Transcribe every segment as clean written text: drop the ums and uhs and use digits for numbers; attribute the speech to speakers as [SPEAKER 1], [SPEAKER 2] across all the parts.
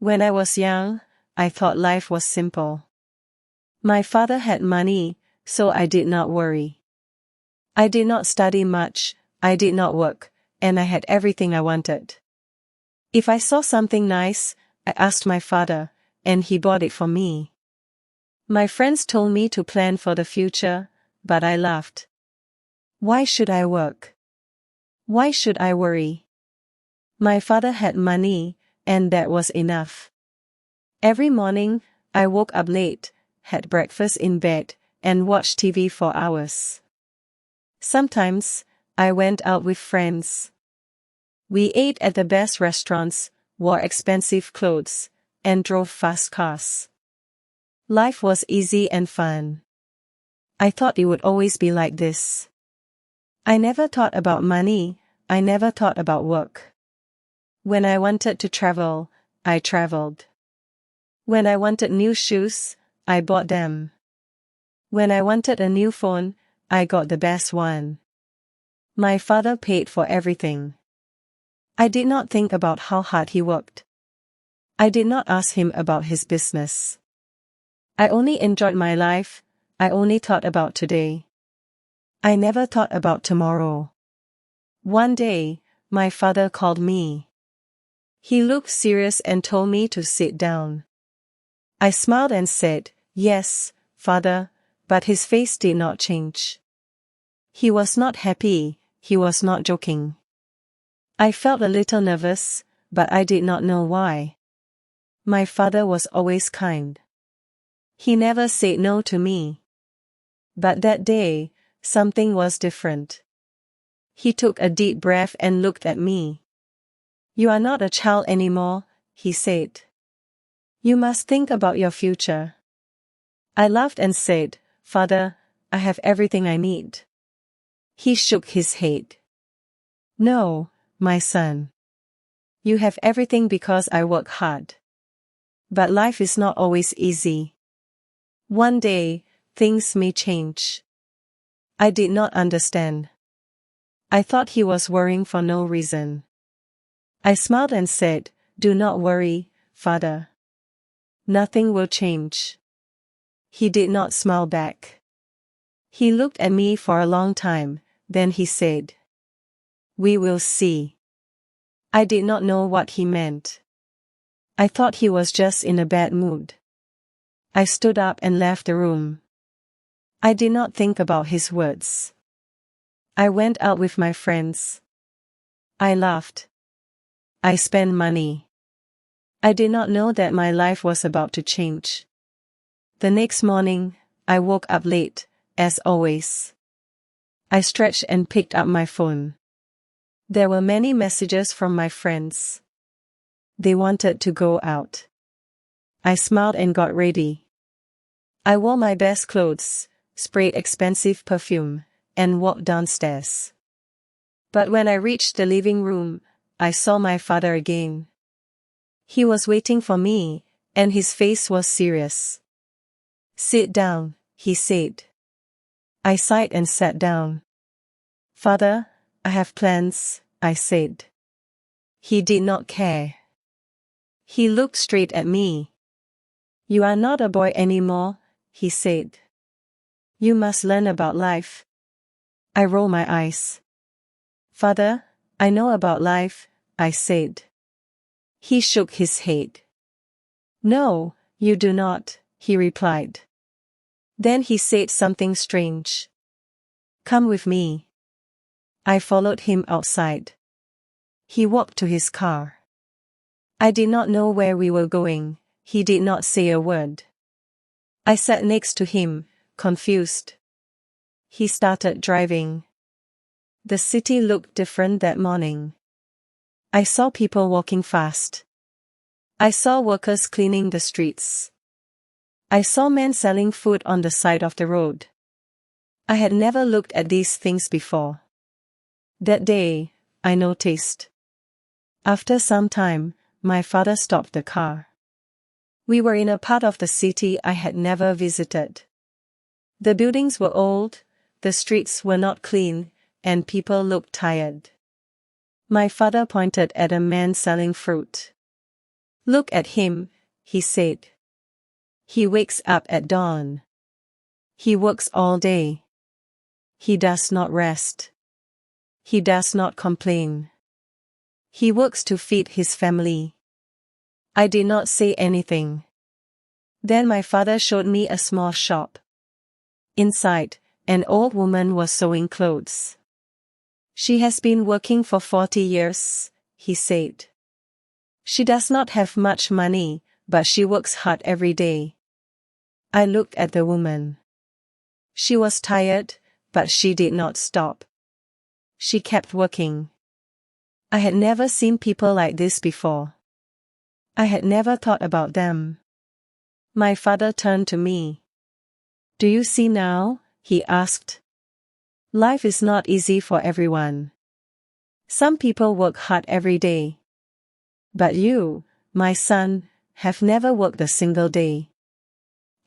[SPEAKER 1] When I was young, I thought life was simple. My father had money, so I did not worry. I did not study much, I did not work, and I had everything I wanted. If I saw something nice, I asked my father, and he bought it for me. My friends told me to plan for the future, but I laughed. Why should I work? Why should I worry? My father had money, and that was enough. Every morning, I woke up late, had breakfast in bed, and watched TV for hours. Sometimes, I went out with friends. We ate at the best restaurants, wore expensive clothes, and drove fast cars. Life was easy and fun. I thought it would always be like this. I never thought about money, I never thought about work. When I wanted to travel, I traveled. When I wanted new shoes, I bought them. When I wanted a new phone, I got the best one. My father paid for everything. I did not think about how hard he worked. I did not ask him about his business. I only enjoyed my life, I only thought about today. I never thought about tomorrow. One day, my father called me. He looked serious and told me to sit down. I smiled and said, "Yes, Father," but his face did not change. He was not happy, he was not joking. I felt a little nervous, but I did not know why. My father was always kind. He never said no to me. But that day, something was different. He took a deep breath and looked at me. "You are not a child anymore," he said. "You must think about your future." I laughed and said, "Father, I have everything I need." He shook his head. "No, my son. You have everything because I work hard. But life is not always easy. One day, things may change." I did not understand. I thought he was worrying for no reason. I smiled and said, "Do not worry, Father. Nothing will change." He did not smile back. He looked at me for a long time, then he said, "We will see." I did not know what he meant. I thought he was just in a bad mood. I stood up and left the room. I did not think about his words. I went out with my friends. I laughed. I spent money. I did not know that my life was about to change. The next morning, I woke up late, as always. I stretched and picked up my phone. There were many messages from my friends. They wanted to go out. I smiled and got ready. I wore my best clothes, sprayed expensive perfume, and walked downstairs. But when I reached the living room, I saw my father again. He was waiting for me, and his face was serious. "Sit down," he said. I sighed and sat down. "Father, I have plans," I said. He did not care. He looked straight at me. "You are not a boy anymore," he said. "You must learn about life." I rolled my eyes. "Father, I know about life," I said. He shook his head. "No, you do not," he replied. Then he said something strange. "Come with me." I followed him outside. He walked to his car. I did not know where we were going, he did not say a word. I sat next to him, confused. He started driving. The city looked different that morning. I saw people walking fast. I saw workers cleaning the streets. I saw men selling food on the side of the road. I had never looked at these things before. That day, I noticed. After some time, my father stopped the car. We were in a part of the city I had never visited. The buildings were old, the streets were not clean, and people looked tired. My father pointed at a man selling fruit. Look at him, he said. He wakes up at dawn. He works all day. He does not rest. He does not complain. He works to feed his family. I did not say anything. Then my father showed me a small shop. Inside, an old woman was sewing clothes. She has been working for 40 years, he said. She does not have much money, but she works hard every day. I looked at the woman. She was tired, but she did not stop. She kept working. I had never seen people like this before. I had never thought about them. My father turned to me. Do you see now? He asked. Life is not easy for everyone. Some people work hard every day. But you, my son, have never worked a single day.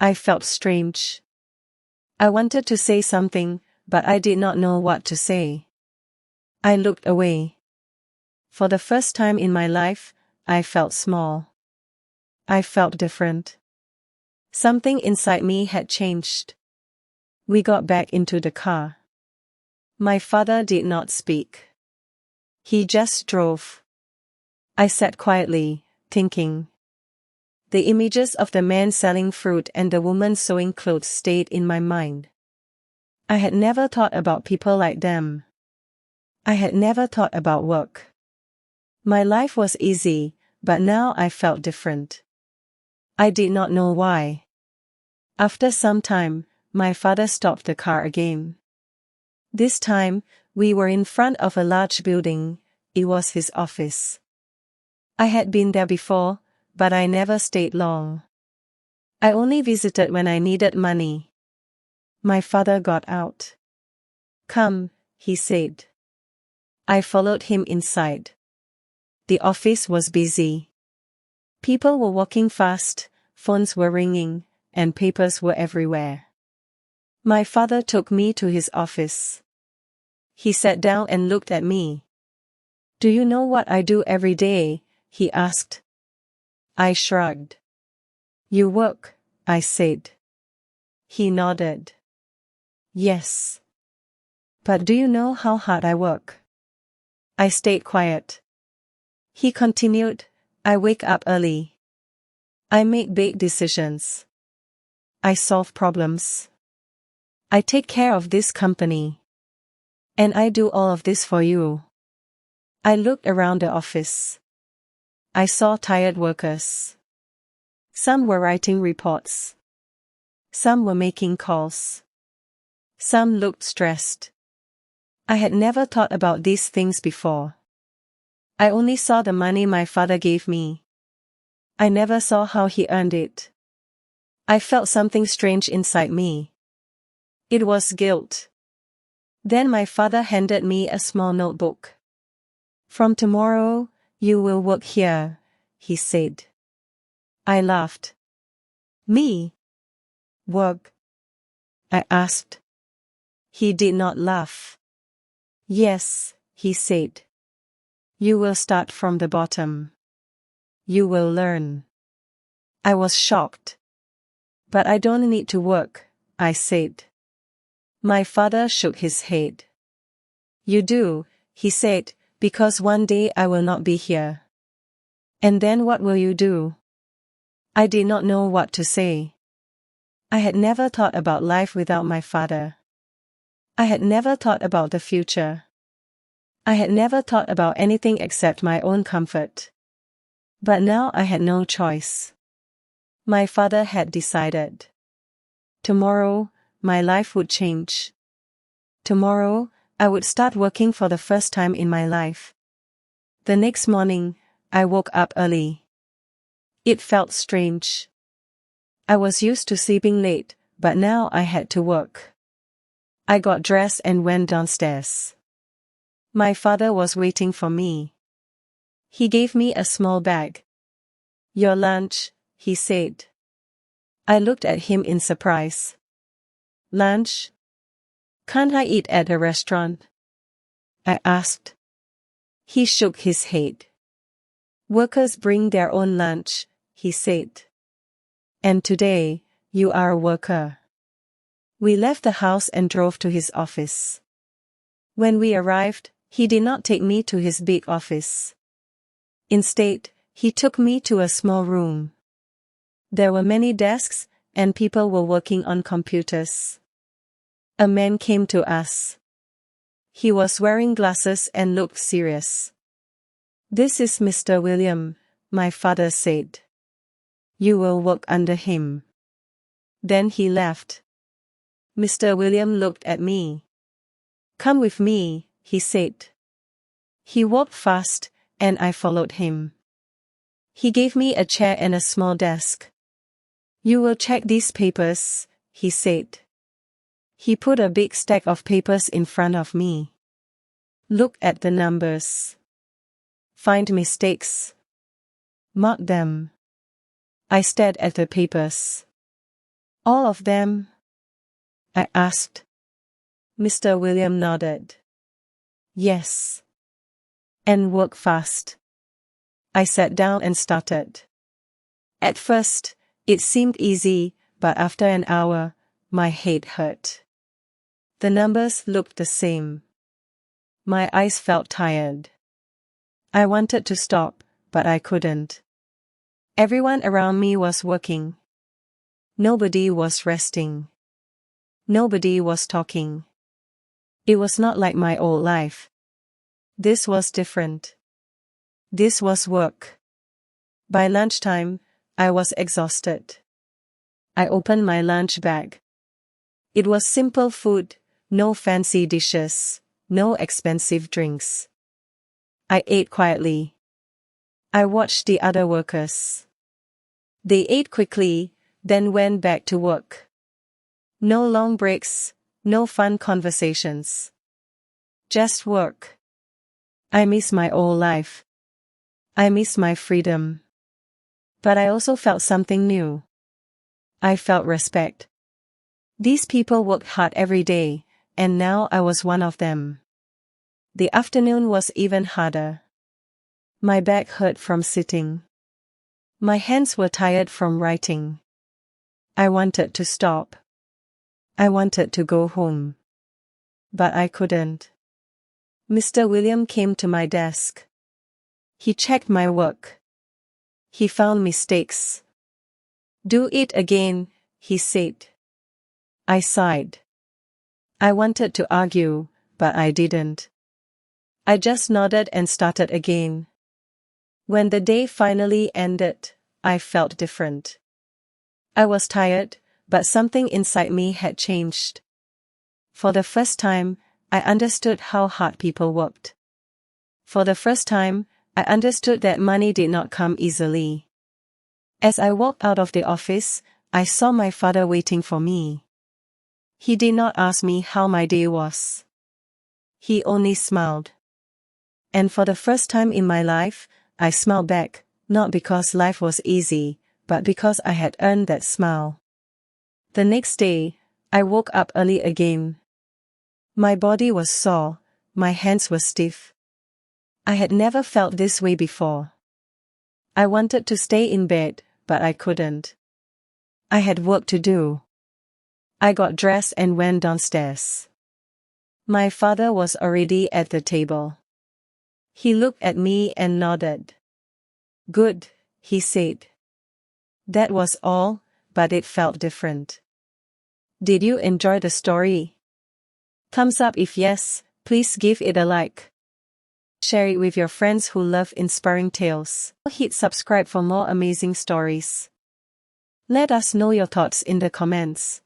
[SPEAKER 1] I felt strange. I wanted to say something, but I did not know what to say. I looked away. For the first time in my life, I felt small. I felt different. Something inside me had changed. We got back into the car. My father did not speak. He just drove. I sat quietly, thinking. The images of the man selling fruit and the woman sewing clothes stayed in my mind. I had never thought about people like them. I had never thought about work. My life was easy, but now I felt different. I did not know why. After some time, my father stopped the car again. This time, we were in front of a large building. It was his office. I had been there before, but I never stayed long. I only visited when I needed money. My father got out. Come, he said. I followed him inside. The office was busy. People were walking fast, phones were ringing, and papers were everywhere. My father took me to his office. He sat down and looked at me. Do you know what I do every day? He asked. I shrugged. You work, I said. He nodded. Yes. But do you know how hard I work? I stayed quiet. He continued, I wake up early. I make big decisions. I solve problems. I take care of this company. And I do all of this for you. I looked around the office. I saw tired workers. Some were writing reports. Some were making calls. Some looked stressed. I had never thought about these things before. I only saw the money my father gave me. I never saw how he earned it. I felt something strange inside me. It was guilt. Then my father handed me a small notebook. From tomorrow, you will work here, he said. I laughed. Me? Work? I asked. He did not laugh. Yes, he said. You will start from the bottom. You will learn. I was shocked. But I don't need to work, I said. My father shook his head. You do, he said, because one day I will not be here. And then what will you do? I did not know what to say. I had never thought about life without my father. I had never thought about the future. I had never thought about anything except my own comfort. But now I had no choice. My father had decided. Tomorrow, my life would change. Tomorrow, I would start working for the first time in my life. The next morning, I woke up early. It felt strange. I was used to sleeping late, but now I had to work. I got dressed and went downstairs. My father was waiting for me. He gave me a small bag. Your lunch, he said. I looked at him in surprise. Lunch? Can't I eat at a restaurant? I asked. He shook his head. Workers bring their own lunch, he said. And today, you are a worker. We left the house and drove to his office. When we arrived, he did not take me to his big office. Instead, he took me to a small room. There were many desks, and people were working on computers. A man came to us. He was wearing glasses and looked serious. "This is Mr. William," my father said. "You will work under him." Then he left. Mr. William looked at me. "Come with me," he said. He walked fast, and I followed him. He gave me a chair and a small desk. "You will check these papers," he said. He put a big stack of papers in front of me. "Look at the numbers. Find mistakes. Mark them." I stared at the papers. "All of them?" I asked. Mr. William nodded. "Yes. And work fast." I sat down and started. At first, it seemed easy, but after an hour, my head hurt. The numbers looked the same. My eyes felt tired. I wanted to stop, but I couldn't. Everyone around me was working. Nobody was resting. Nobody was talking. It was not like my old life. This was different. This was work. By lunchtime, I was exhausted. I opened my lunch bag. It was simple food, no fancy dishes, no expensive drinks. I ate quietly. I watched the other workers. They ate quickly, then went back to work. No long breaks, no fun conversations. Just work. I miss my old life. I miss my freedom. But I also felt something new. I felt respect. These people worked hard every day, and now I was one of them. The afternoon was even harder. My back hurt from sitting. My hands were tired from writing. I wanted to stop. I wanted to go home. But I couldn't. Mr. William came to my desk. He checked my work. He found mistakes. "Do it again," he said. I sighed. I wanted to argue, but I didn't. I just nodded and started again. When the day finally ended, I felt different. I was tired, but something inside me had changed. For the first time, I understood how hard people worked. For the first time, I understood that money did not come easily. As I walked out of the office, I saw my father waiting for me. He did not ask me how my day was. He only smiled. And for the first time in my life, I smiled back, not because life was easy, but because I had earned that smile. The next day, I woke up early again. My body was sore, my hands were stiff. I had never felt this way before. I wanted to stay in bed, but I couldn't. I had work to do. I got dressed and went downstairs. My father was already at the table. He looked at me and nodded. "Good," he said. That was all, but it felt different. Did you enjoy the story? Thumbs up if yes, please give it a like. Share it with your friends who love inspiring tales. Hit subscribe for more amazing stories. Let us know your thoughts in the comments.